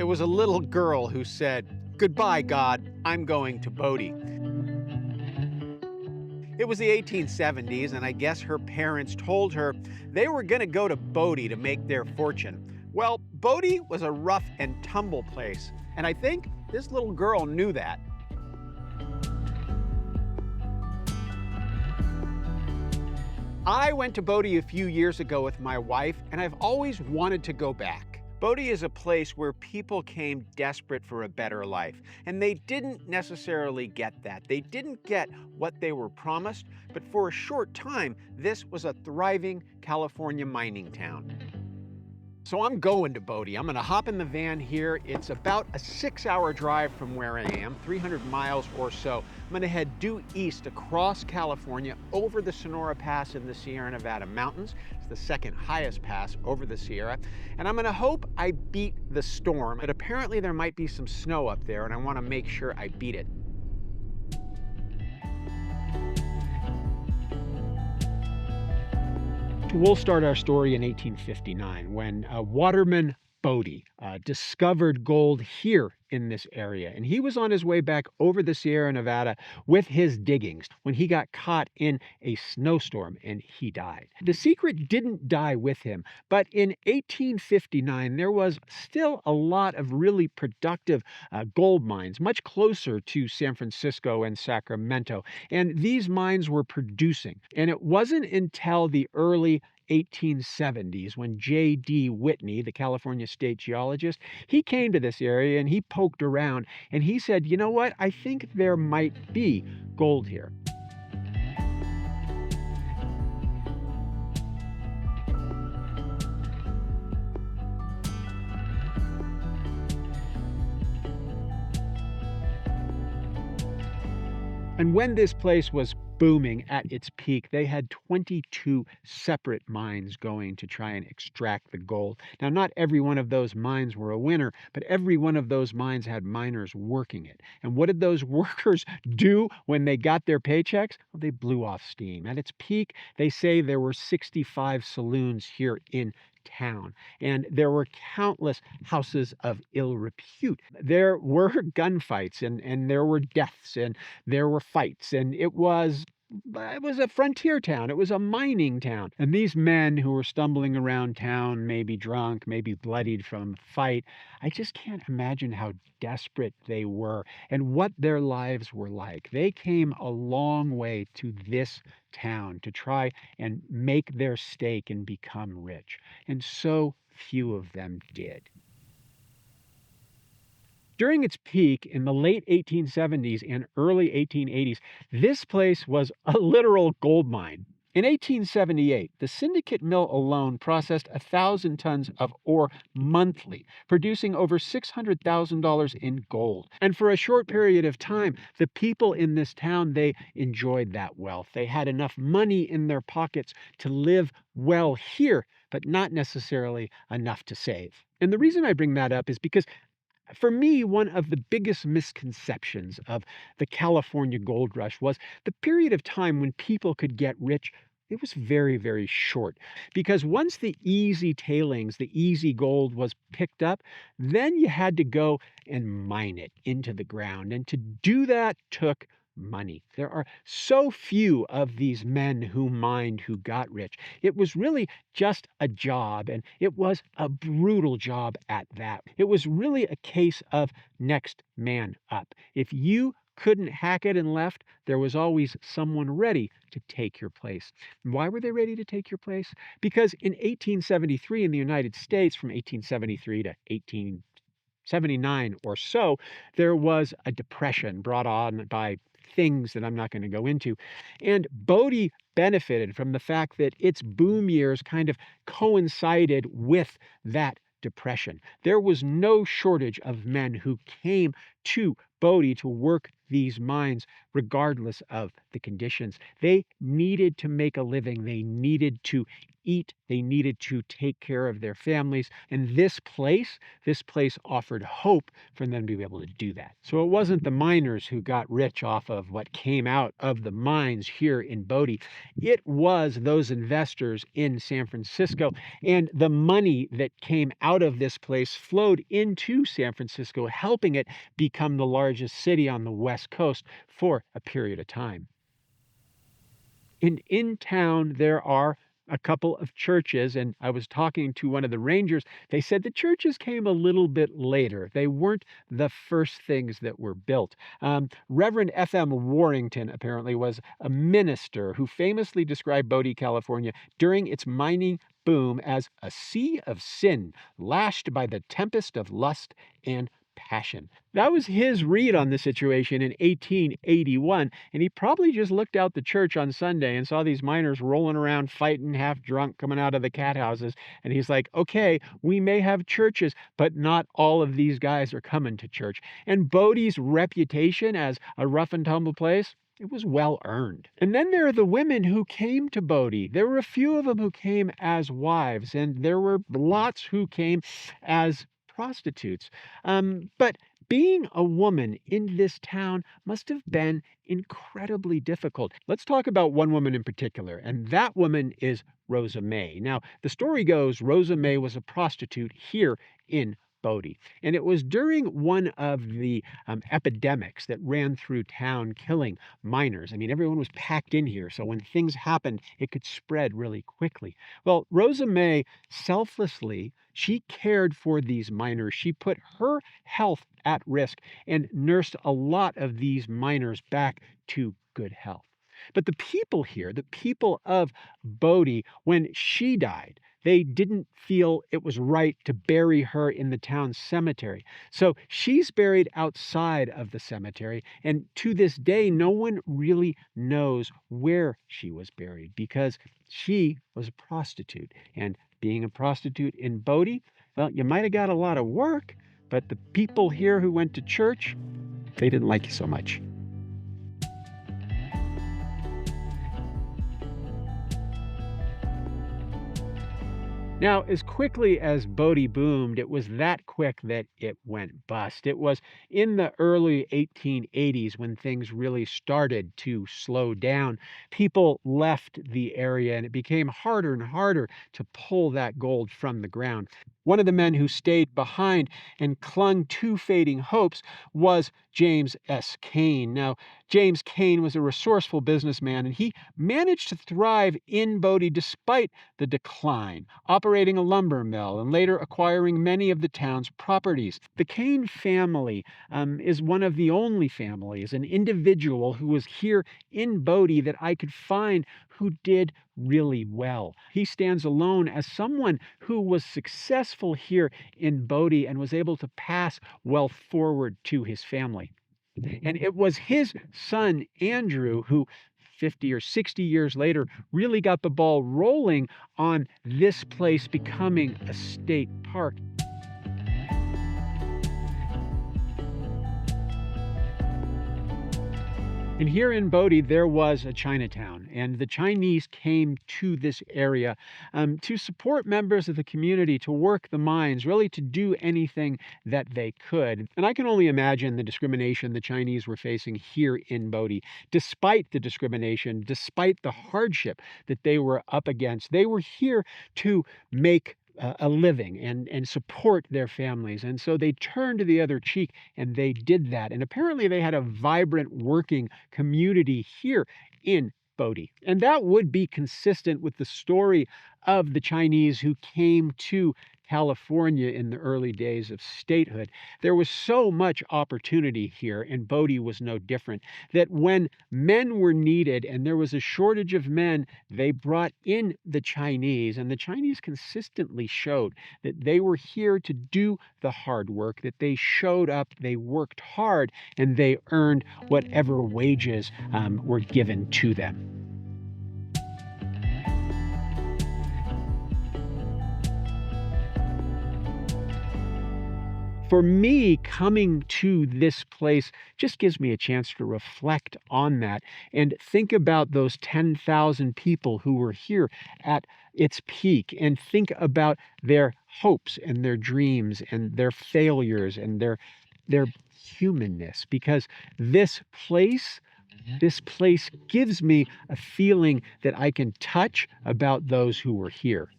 It was a little girl who said, "Goodbye, God, I'm going to Bodie." It was the 1870s, and I guess her parents told her they were going to go to Bodie to make their fortune. Well, Bodie was a rough and tumble place, and I think this little girl knew that. I went to Bodie a few years ago with my wife, and I've always wanted to go back. Bodie is a place where people came desperate for a better life, and they didn't necessarily get that. They didn't get what they were promised, but for a short time, this was a thriving California mining town. So I'm going to Bodie. I'm gonna hop in the van here. It's about a 6-hour drive from where I am, 300 miles or so. I'm gonna head due east across California over the Sonora Pass in the Sierra Nevada mountains. It's the second highest pass over the Sierra. And I'm gonna hope I beat the storm. But apparently there might be some snow up there, and I wanna make sure I beat it. We'll start our story in 1859 when Waterman Bodey discovered gold here in this area. And he was on his way back over the Sierra Nevada with his diggings when he got caught in a snowstorm and he died. The secret didn't die with him, but in 1859, there was still a lot of really productive gold mines, much closer to San Francisco and Sacramento. And these mines were producing. And it wasn't until the early 1870s when J.D. Whitney, the California state geologist, he came to this area and he poked around and he said, you know what, I think there might be gold here. And when this place was booming at its peak, they had 22 separate mines going to try and extract the gold. Now, not every one of those mines were a winner, but every one of those mines had miners working it. And what did those workers do when they got their paychecks? Well, they blew off steam. At its peak, they say there were 65 saloons here in town, and there were countless houses of ill repute. There were gunfights and there were deaths and there were fights, and it was a frontier town. It was a mining town. And these men who were stumbling around town, maybe drunk, maybe bloodied from a fight, I just can't imagine how desperate they were and what their lives were like. They came a long way to this town to try and make their stake and become rich. And so few of them did. During its peak in the late 1870s and early 1880s, this place was a literal gold mine. In 1878, the Syndicate Mill alone processed 1,000 tons of ore monthly, producing over $600,000 in gold. And for a short period of time, the people in this town, they enjoyed that wealth. They had enough money in their pockets to live well here, but not necessarily enough to save. And the reason I bring that up is because for me, one of the biggest misconceptions of the California gold rush was the period of time when people could get rich. It was very, very short, because once the easy tailings, the easy gold was picked up, then you had to go and mine it into the ground. And to do that took money. There are so few of these men who mined who got rich. It was really just a job, and it was a brutal job at that. It was really a case of next man up. If you couldn't hack it and left, there was always someone ready to take your place. Why were they ready to take your place? Because in 1873 in the United States, from 1873 to 1879 or so, there was a depression brought on by things that I'm not going to go into. And Bodie benefited from the fact that its boom years kind of coincided with that depression. There was no shortage of men who came to Bodie to work these mines regardless of the conditions. They needed to make a living. They needed to eat. They needed to take care of their families. And this place offered hope for them to be able to do that. So it wasn't the miners who got rich off of what came out of the mines here in Bodie. It was those investors in San Francisco, and the money that came out of this place flowed into San Francisco, helping it become the largest city on the West Coast for a period of time. And in town, there are a couple of churches, and I was talking to one of the rangers. They said the churches came a little bit later. They weren't the first things that were built. Reverend F.M. Warrington apparently was a minister who famously described Bodie, California during its mining boom as a sea of sin lashed by the tempest of lust and passion. That was his read on the situation in 1881, and he probably just looked out the church on Sunday and saw these miners rolling around fighting, half drunk, coming out of the cat houses, and he's like, okay, we may have churches, but not all of these guys are coming to church. And Bodie's reputation as a rough and tumble place, it was well earned. And then there are the women who came to Bodie. There were a few of them who came as wives, and there were lots who came as prostitutes. But being a woman in this town must have been incredibly difficult. Let's talk about one woman in particular, and that woman is Rosa May. Now, the story goes Rosa May was a prostitute here in Bodie. And it was during one of the epidemics that ran through town, killing miners. I mean, everyone was packed in here, so when things happened, it could spread really quickly. Well, Rosa May selflessly, she cared for these miners. She put her health at risk and nursed a lot of these miners back to good health. But the people here, the people of Bodie, when she died, they didn't feel it was right to bury her in the town cemetery. So she's buried outside of the cemetery. And to this day, no one really knows where she was buried because she was a prostitute. And being a prostitute in Bodie, well, you might have got a lot of work, but the people here who went to church, they didn't like you so much. Now, as quickly as Bodie boomed, it was that quick that it went bust. It was in the early 1880s when things really started to slow down. People left the area, and it became harder and harder to pull that gold from the ground. One of the men who stayed behind and clung to fading hopes was James S. Kane. Now, James Kane was a resourceful businessman, and he managed to thrive in Bodie despite the decline, operating a lumber mill and later acquiring many of the town's properties. The Kane family is one of the only families, an individual who was here in Bodie that I could find who did really well. He stands alone as someone who was successful here in Bodie and was able to pass wealth forward to his family. And it was his son, Andrew, who 50 or 60 years later really got the ball rolling on this place becoming a state park. And here in Bodie, there was a Chinatown, and the Chinese came to this area to support members of the community, to work the mines, really to do anything that they could. And I can only imagine the discrimination the Chinese were facing here in Bodie. Despite the discrimination, despite the hardship that they were up against, they were here to make a living and support their families. And so they turned to the other cheek, and they did that. And apparently they had a vibrant working community here in Bodie. And that would be consistent with the story of the Chinese who came to California in the early days of statehood. There was so much opportunity here, and Bodie was no different, that when men were needed and there was a shortage of men, they brought in the Chinese, and the Chinese consistently showed that they were here to do the hard work, that they showed up, they worked hard, and they earned whatever wages were given to them. For me, coming to this place just gives me a chance to reflect on that and think about those 10,000 people who were here at its peak, and think about their hopes and their dreams and their failures and their humanness, because this place this place gives me a feeling that I can touch about those who were here.